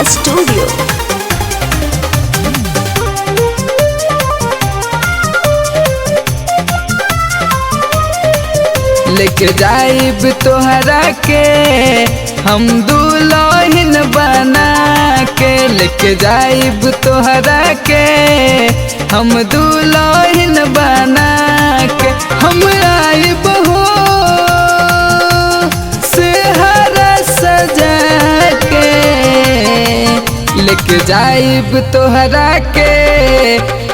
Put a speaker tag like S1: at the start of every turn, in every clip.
S1: Studio.
S2: लेके जाइब तोहरा के हम दुल्हन बना के, लेके जाइब तोहरा के हम दुल्हन बना के। हम आइब हो सेहरा सजा के, लेके जाइब तोहरा के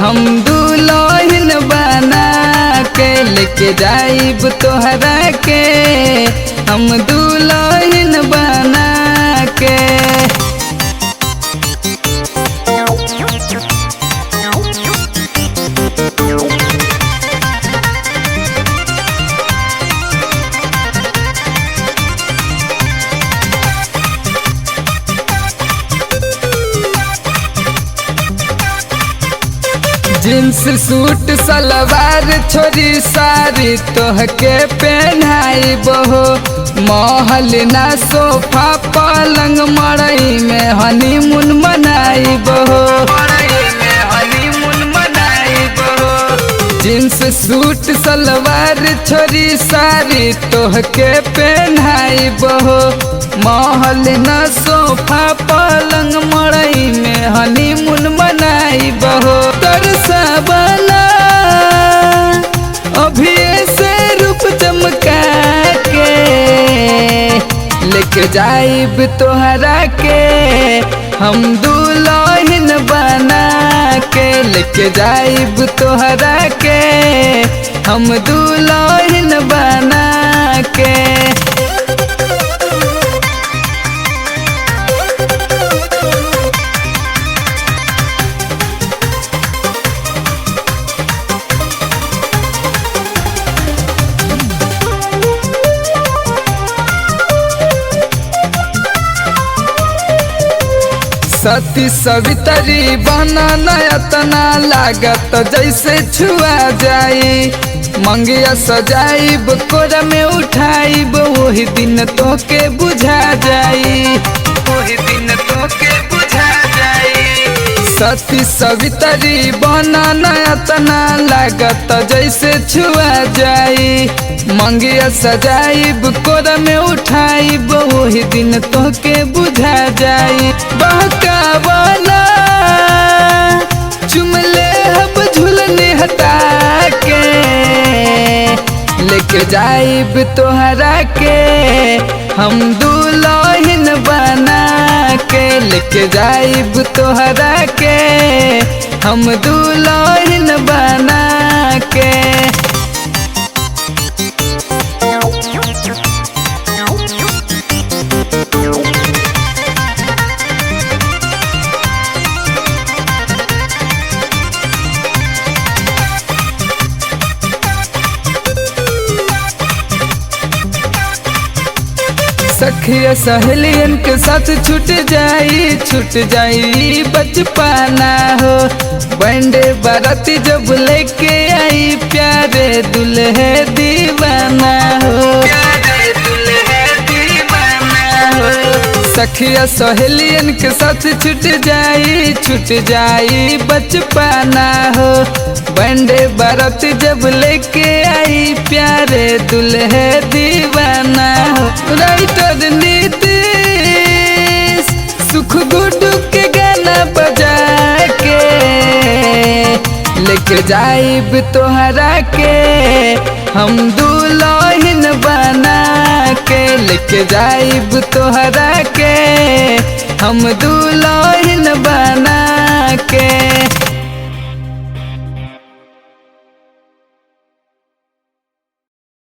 S2: हम दुल्हन बना के, लेके जाइब तोहरा के हम दुल्हन बना के। जींस सूट सलवार छोरी सारी तोहके पहनाई बहो, महल ना सोफा पलंग मड़ई में हनीमून मनाई बहो। जींस सूट सलवार छोरी सारी तोहके पहनाई बहो, महल ना सोफा पलंग मड़ई में हनीमून मनाई बहो। तरसावला अभी से रूप चमका के, लेके जाइब तोहरा के हम दुल्हन बना के, लेके जाइब तोहरा के हम दुल्हन बना के। सती सवितरी बना नयतना लागत जैसे छुआ जाई, मंगिया सजाइब कोरा में उठाइब वही दिन तोके बुझा जाई, वही दिन तोके बुझा जाई। सती सवितरी बना नयतना लागत जैसे छुआ जाई, मंगिया सजाइब कोरा में उठाइब वही दिन तोके बुझा जाई। बहकावला चुमले हब झुलने हटा के, लेके जाइब तोहरा के हम दुल्हन बना के, लेके जाइब तोहरा के हम दुल्हन बना के। सखिया सहेलियन के साथ छूट जाई बचपना हो, बैंडे बाराती जब लेके आई प्यारे दुल्हे दीवाना हो। सखिया सहेलियन के साथ छूट जाई बचपना हो, बैंडे बाराती जब लेके आई प्यारे दुल्हे दीवाना हो। राइटर नीतीश सुख गुड्डू के गाना बजा के, लेके जाइब तोहरा के हम दुल्हन बना के, लेके जाइब तोहरा के हम दुल्हन बना के।